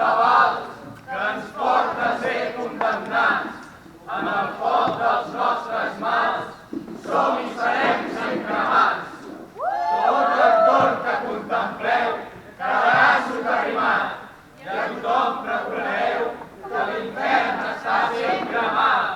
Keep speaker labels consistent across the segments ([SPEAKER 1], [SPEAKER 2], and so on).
[SPEAKER 1] cabals que ens porta a ser condemnats. En el foc dels nostres mals som i serem sempre cremats. Tot entorn que contempleu quedarà soterrimat i a tothom recordeu que l'infern està sent cremat.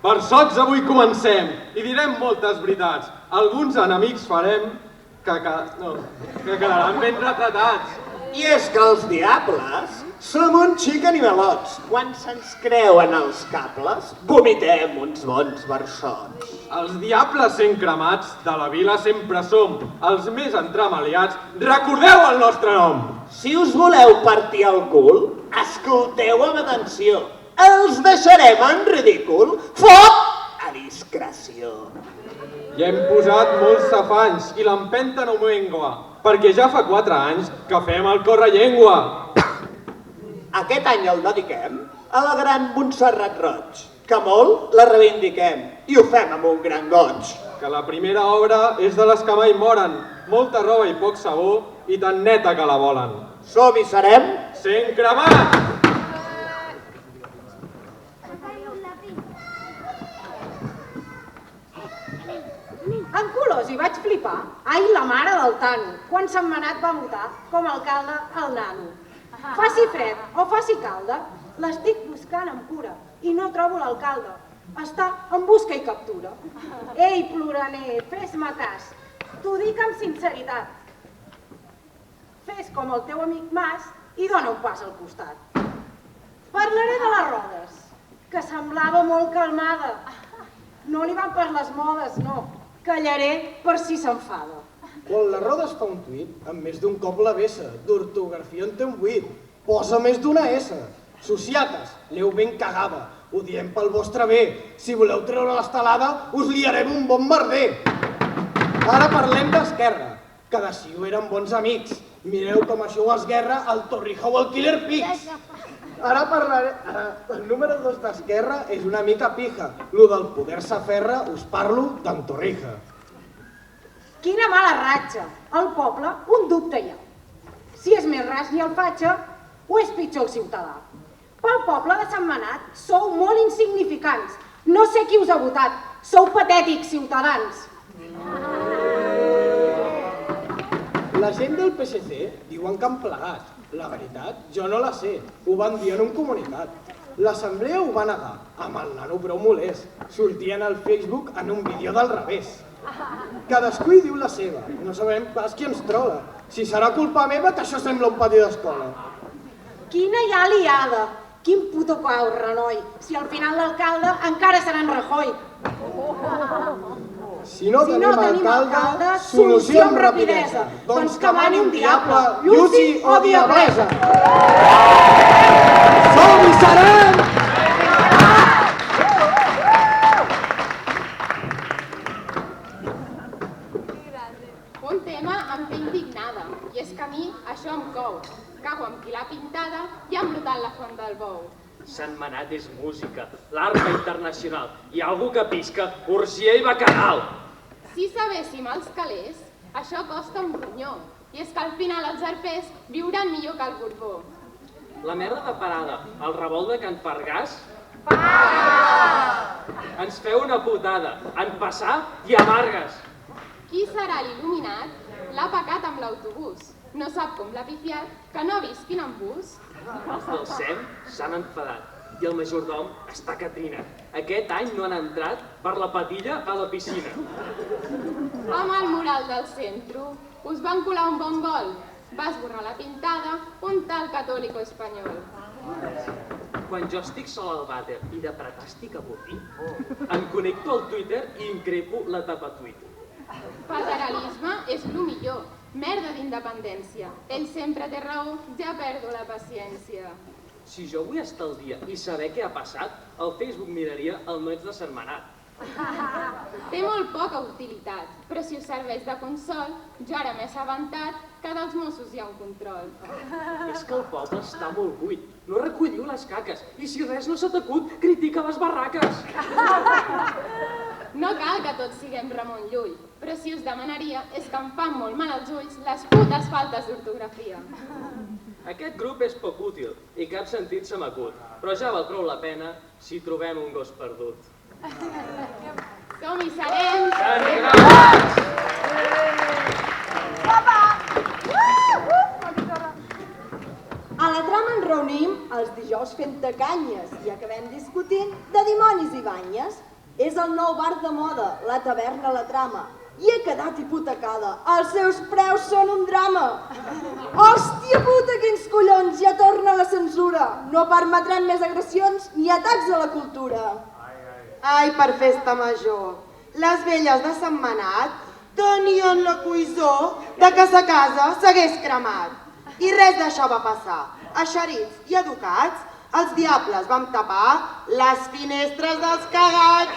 [SPEAKER 2] Per sots avui comencem i direm moltes veritats. Alguns enemics farem que quedaran ben retratats.
[SPEAKER 3] I és que els diables som un xic animalots. Quan se'ns creuen els cables, vomitem uns bons versots.
[SPEAKER 2] Els diables sent cremats de la vila sempre som els més entremaliats. Recordeu el nostre nom!
[SPEAKER 3] Si us voleu partir el cul, escolteu amb atenció. Els deixarem en ridícul. Foc a discreció.
[SPEAKER 2] I hem posat molts safanys i l'empenta no mengua, perquè ja fa 4 anys que fem el correllengua.
[SPEAKER 3] Aquest any el dediquem a la gran Montserrat Roig, que molt la reivindiquem i ho fem amb un gran goig.
[SPEAKER 2] Que la primera obra és de les que mai moren, molta roba i poc sabó i tan neta que la volen.
[SPEAKER 3] Som i serem
[SPEAKER 2] sent cremats!
[SPEAKER 4] En Colors hi vaig flipar. Ai, la mare del Tano, quan Sentmenat va votar com a alcalde el nano. Faci fred o faci calda, l'estic buscant amb cura i no trobo l'alcalde. Està en busca i captura. Ei, ploraner, fes-me cas, t'ho dic amb sinceritat. Fes com el teu amic Mas i dona un pas al costat. Parlaré de les Rodes, que semblava molt calmada. No li van per les modes, no. Callaré per si s'enfada.
[SPEAKER 5] Quan la Rodes fa un tuit, amb més d'un cop la vessa, d'ortografia en té un buit. Posa més d'una S. Sociates, l'heu ben cagada. Ho diem pel vostre bé. Si voleu treure l'estelada, us liarem un bon merder. Ara parlem d'Esquerra, que de Ciu eren bons amics. Mireu com això ho esguerra el Torrija o el Killer Pigs. Ara parlaré... El número 2 d'Esquerra és una mica pija. Lo del poder s'aferra, us parlo d'en Torrija.
[SPEAKER 4] Quina mala ratxa! Al poble un dubte hi ha. Si és més ras ni el fatxa, o és pitjor el ciutadà? Pel poble de Sentmenat sou molt insignificants. No sé qui us ha votat. Sou patètics, ciutadans.
[SPEAKER 5] La gent del PSC diuen que han plegat. La veritat, jo no la sé. Ho van dir en un comunicat. L'assemblea ho va negar, amb el nano prou molest. Sortien al Facebook en un vídeo del revés. Cadascú hi diu la seva. No sabem pas qui ens trola. Si serà culpa meva que això sembla un pati d'escola.
[SPEAKER 4] Quina ja liada! Quin puto pau, renoi! Si al final l'alcalde encara serà en Rajoy.
[SPEAKER 5] Si no tenim alcalde, solució amb rapidesa. Doncs que mani un diable, Lluci o diablesa. Som i serem!
[SPEAKER 6] Un tema em té indignada, i és que a mi això em cou. Cago amb qui l'ha pintada i ha embrutat la font del bou.
[SPEAKER 7] Sentmenat és música, l'arpa internacional. Hi ha algú que pisca, orgia i bacanal.
[SPEAKER 6] Si sabéssim els calés, això costa un ronyó. I és que al final els arpers viuran millor que el Borbó.
[SPEAKER 7] La merda de parada, el revolt de Can Fargàs... Ens feu una putada, en passar i a Vargas.
[SPEAKER 6] Qui serà l'il·luminat? L'ha pecat amb l'autobús. No sap com l'ha pifiat, que no visquin en bus.
[SPEAKER 7] Els del SEM s'han enfadat i el majordom està que trina. Aquest any no han entrat per la patilla a la piscina.
[SPEAKER 6] Amb el mural del centre us van colar un bon gol. Va esborrar la pintada un tal catòlico espanyol.
[SPEAKER 7] Quan jo estic sol al vàter i de pretar estic avorrit, em connecto al Twitter i increpo la tapa Twitter.
[SPEAKER 6] Federalisme és el millor. Merda d'independència. Ell sempre té raó, ja perdo la paciència.
[SPEAKER 7] Si jo vull estar al dia i saber què ha passat, el Facebook miraria el Nois de Sentmenat.
[SPEAKER 6] Té molt poca utilitat, però si us serveix de consol, jo ara m'he assabentat que dels Mossos hi ha un control.
[SPEAKER 7] És que el poble està molt buit. No recolliu les caques i si res no s'ha t'acut, critica les barraques.
[SPEAKER 6] No cal que tots siguem Ramon Llull, però si us demanaria és que em fan molt mal als ulls les putes faltes d'ortografia.
[SPEAKER 7] Aquest grup és poc útil i cap sentit se m'acut, però ja val prou la pena si trobem un gos perdut.
[SPEAKER 6] Som i serem...
[SPEAKER 8] A la trama ens reunim els dijous fent tacanyes i acabem discutint de dimonis i banyes. És el nou bar de moda, la taverna La Trama, i ha quedat hipotecada. Els seus preus són un drama. Hòstia puta, quins collons, ja torna la censura. No permetrem més agressions ni atacs a la cultura.
[SPEAKER 9] Ai, per festa major, les velles de Sentmenat tenien la coïssor de que sa casa s'hagués cremat. I res d'això va passar. Eixerits i educats, els diables vam tapar les finestres dels cagats.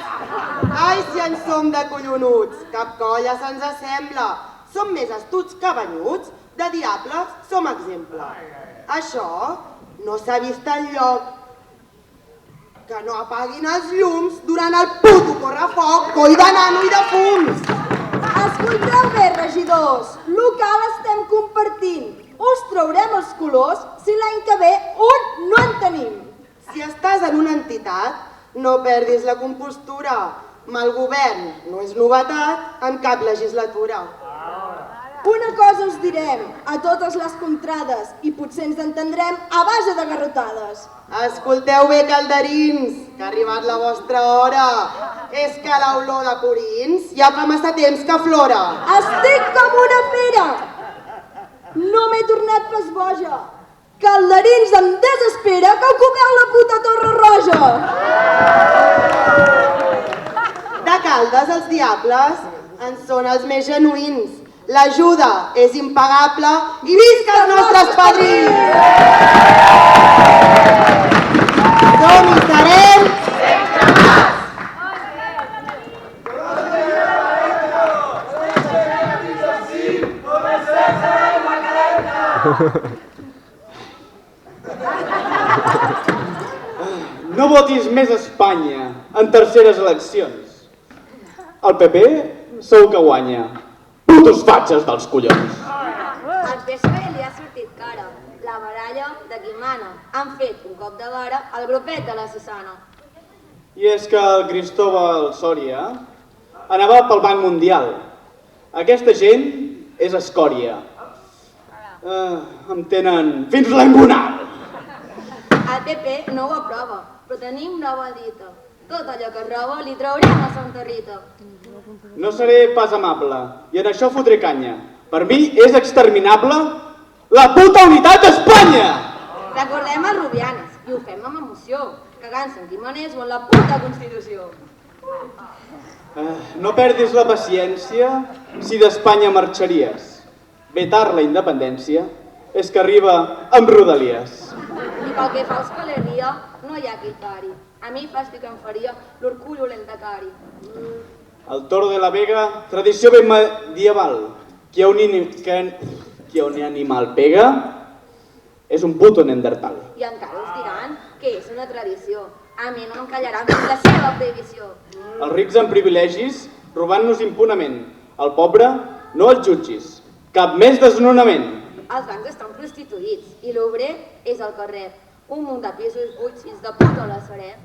[SPEAKER 9] Ai, si en som de collonuts, cap colla se'ns assembla. Som més astuts que banyuts, de diables som exemple. Això no s'ha vist enlloc. Que no apaguin els llums durant el puto correfoc, coll de nano i de fums.
[SPEAKER 8] Escolteu bé, regidors, local estem compartint. Us traurem els colors si l'any que ve un no en tenim.
[SPEAKER 9] Si estàs en una entitat, no perdis la compostura. Mal govern no és novetat en cap legislatura.
[SPEAKER 8] Una cosa us direm, a totes les contrades, i potser ens entendrem a base de garrotades.
[SPEAKER 9] Escolteu bé, calderins, que ha arribat la vostra hora. És que l'olor de purins ja fa massa temps que aflora.
[SPEAKER 8] Estic com una fera! No m'he tornat pas boja. Calderins em desespera que ocupeu la puta Torre Roja.
[SPEAKER 9] De Caldes, els diables en són els més genuïns. L'ajuda és impagable i visca els nostres padrins! Som i serem sempre más!
[SPEAKER 10] No votis més Espanya en terceres eleccions. El PP sou que guanya. Putos fatxes dels collons.
[SPEAKER 11] Al PSOE li ha sortit cara. La baralla de qui mana. Han fet un cop de vara al grupet de la Susana.
[SPEAKER 10] I és que el Cristóbal Soria anava pel Banc Mundial. Aquesta gent és escòria. Em tenen fins l'engonal.
[SPEAKER 11] El PP no ho aprova, però tenim nova dita. Tot allò que roba li traurem a Santa Rita.
[SPEAKER 10] No seré pas amable, i en això fotré canya. Per mi és exterminable la puta unitat d'Espanya!
[SPEAKER 11] Recordem els Rubianes, i ho fem amb emoció, cagant-se en Quimonés o en la puta Constitució.
[SPEAKER 10] No perdis la paciència si d'Espanya marxaries. Vetar la independència és que arriba amb rodalies.
[SPEAKER 11] I pel que fa a Euskal Herria, no hi ha qui el pari. A mi fàstic em faria l'orcull olentacari.
[SPEAKER 10] El Toro de la Vega, tradició ben medieval. Qui a un animal pega és un puto neandertal.
[SPEAKER 11] I encara us diran que és una tradició. A mi no em callaran fins la seva prohibició.
[SPEAKER 10] Els rics amb privilegis, robant-nos impunament. El pobre, no el jutgis. Cap més desnonament.
[SPEAKER 11] Els bancs estan prostituïts i l'obrer és al carrer. Un munt de pisos buits fins de puta la Sareb.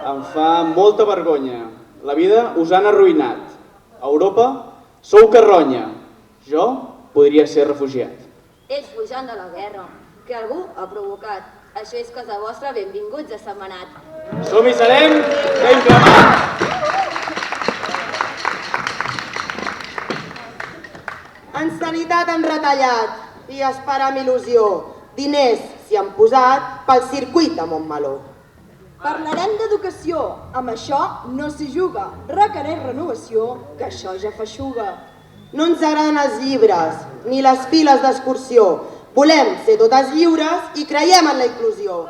[SPEAKER 10] Em fa molta vergonya. La vida us han arruïnat. A Europa sou carronya. Jo podria ser refugiat.
[SPEAKER 11] Ells fugint de la guerra, que algú ha provocat. Això és cosa vostra, benvinguts a Sentmenat.
[SPEAKER 10] Som i serem ben cremats!
[SPEAKER 9] En sanitat han retallat i espera amb il·lusió. Diners s'hi han posat pel circuit de Montmeló.
[SPEAKER 8] Parlarem d'educació. Amb això no s'hi juga. Requereix renovació, que això ja feixuga.
[SPEAKER 9] No ens agraden els llibres, ni les files d'excursió. Volem ser totes lliures i creiem en la inclusió.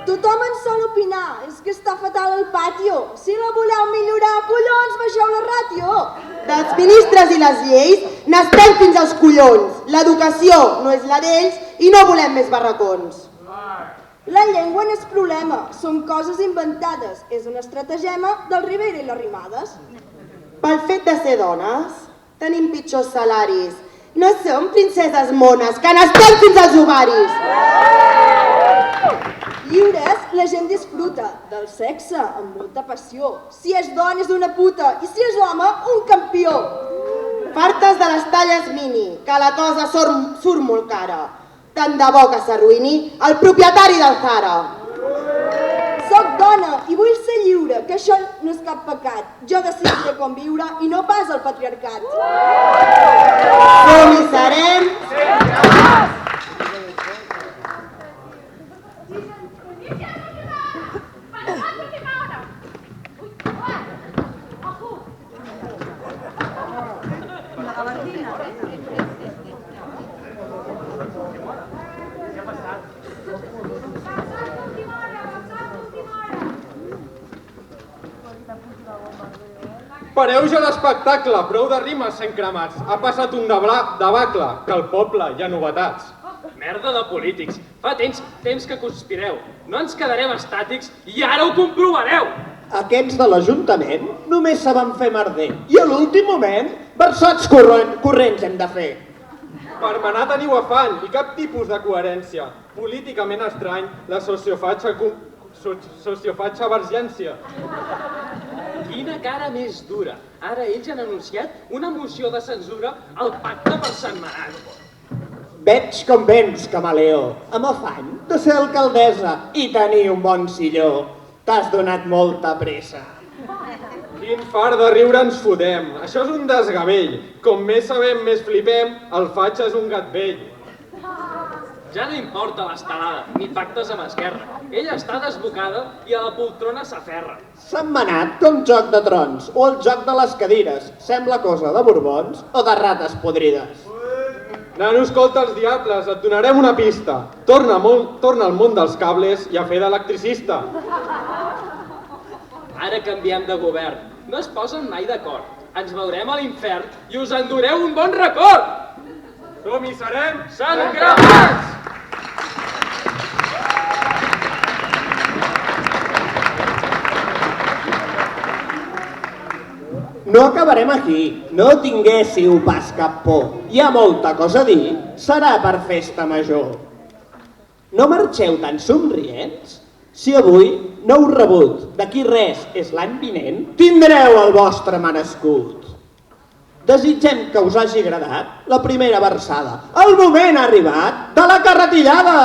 [SPEAKER 8] Tothom en sol opinar, és que està fatal el patio. Si la voleu millorar, collons, baixeu la ràtio.
[SPEAKER 9] Dels ministres i les lleis n'estem fins als collons. L'educació no és la d'ells i no volem més barracons.
[SPEAKER 8] La llengua no és problema, són coses inventades. És un estratagema del Rivera i les Rimades.
[SPEAKER 9] Pel fet de ser dones, tenim pitjors salaris. No som princeses mones, que n'estem fins als ovaris.
[SPEAKER 8] Lliures, la gent disfruta del sexe amb molta passió. Si és dona és una puta i si és home, un campió.
[SPEAKER 9] Fartes de les talles mini, que la cosa surt molt cara. Tant de bo que s'arruïni el propietari del Zara.
[SPEAKER 8] Soc dona i vull ser lliure, que això no és cap pecat. Jo decidiré com viure i no pas el patriarcat.
[SPEAKER 9] Com hi serem?
[SPEAKER 2] Pareu ja l'espectacle, prou de rimes sent cremats. Ha passat un debacle, que al poble hi ha novetats.
[SPEAKER 7] Merda de polítics, fa temps que conspireu. No ens quedarem estàtics i ara ho comprovareu.
[SPEAKER 3] Aquests de l'Ajuntament només saben fer merder i a l'últim moment versats corrents hem de fer.
[SPEAKER 2] Per manar teniu afany i cap tipus de coherència. Políticament estrany, la sociofatxa emergència.
[SPEAKER 7] Quina cara més dura. Ara ells han anunciat una moció de censura al pacte per Sentmenat.
[SPEAKER 3] Veig com vens, camaleó, amb afany de ser alcaldessa i tenir un bon silló. T'has donat molta pressa.
[SPEAKER 2] Quin fart de riure ens fotem. Això és un desgavell. Com més sabem, més flipem, el fatxa és un gat vell.
[SPEAKER 7] Ja no importa l'estelada, ni pactes amb Esquerra. Ella està desbocada i a la poltrona s'aferra.
[SPEAKER 3] Sentmenat com Joc de Trons o el joc de les cadires. Sembla cosa de borbons o de rates podrides.
[SPEAKER 2] Nano, escolta els diables, et donarem una pista. Torna al món dels cables i a fer d'electricista.
[SPEAKER 7] Ara canviem de govern. No es posen mai d'acord. Ens veurem a l'infern i us endureu un bon record!
[SPEAKER 2] Com hi serem?
[SPEAKER 7] Sant Cremats!
[SPEAKER 3] No acabarem aquí, no tinguéssiu pas cap por. Hi ha molta cosa a dir, serà per festa major. No marxeu tan somrients? Si avui no heu rebut, d'aquí res és l'any vinent, tindreu el vostre merescut. Desitgem que us hagi agradat la primera versada. El moment ha arribat de la carretillada!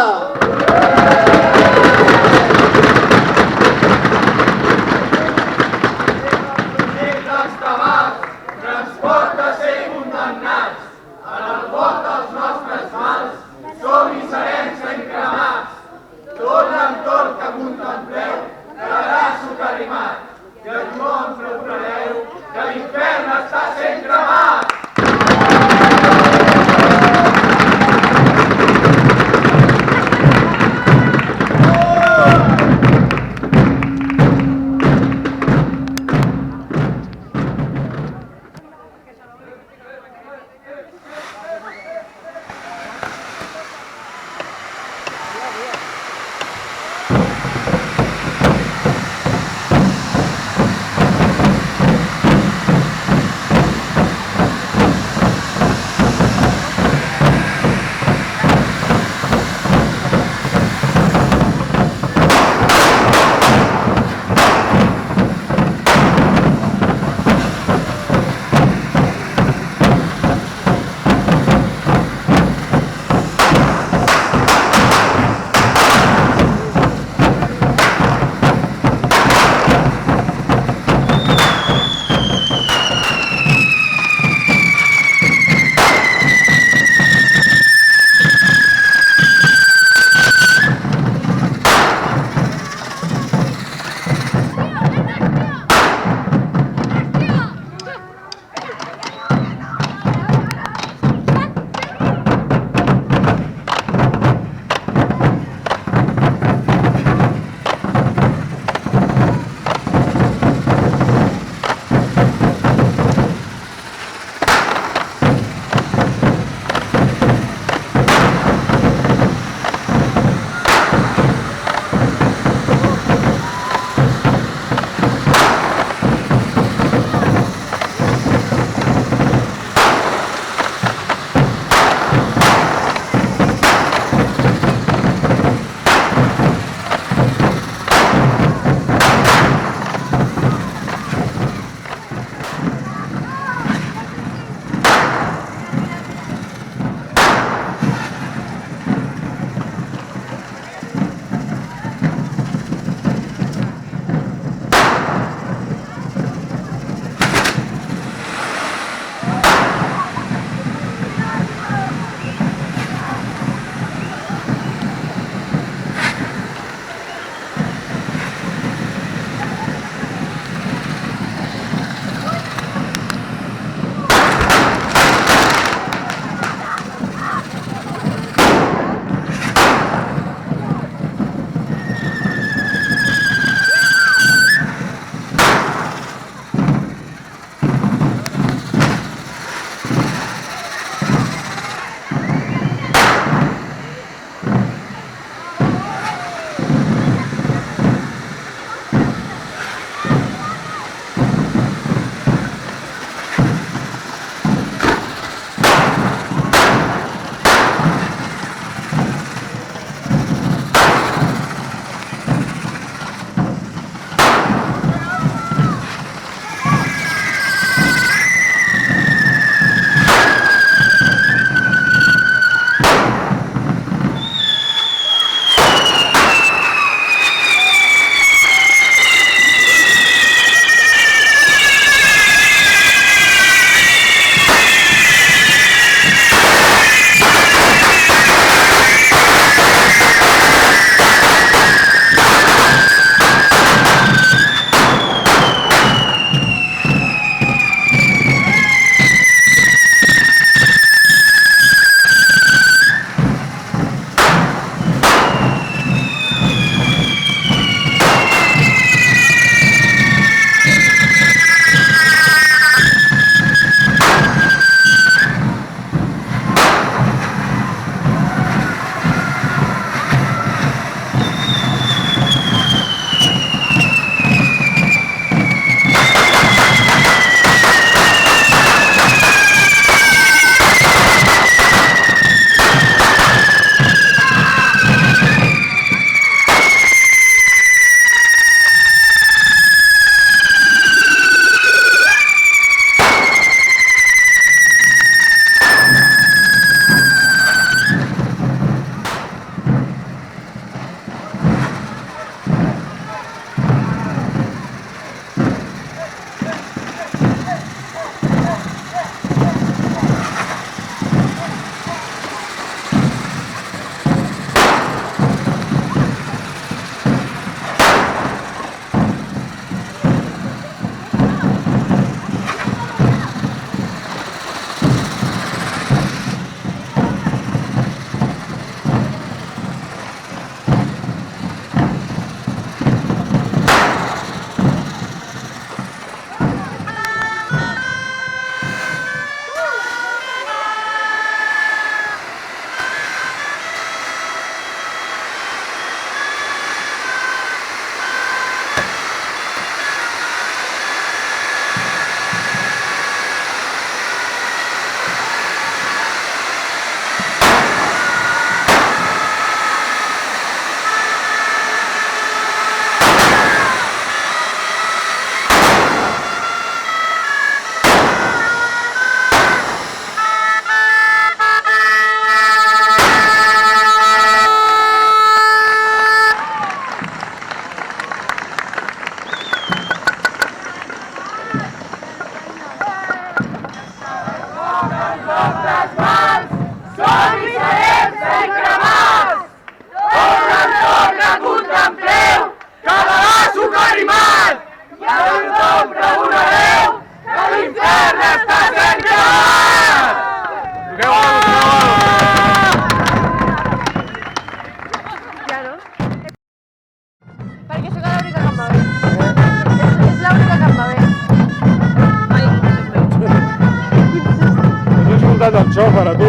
[SPEAKER 12] portat el xòfer a tu,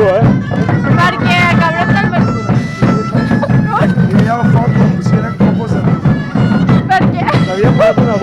[SPEAKER 6] Perquè cabrons del Mercuri.
[SPEAKER 12] I hi ha foto, si eren copos de...
[SPEAKER 6] Per què?
[SPEAKER 12] T'havien posat una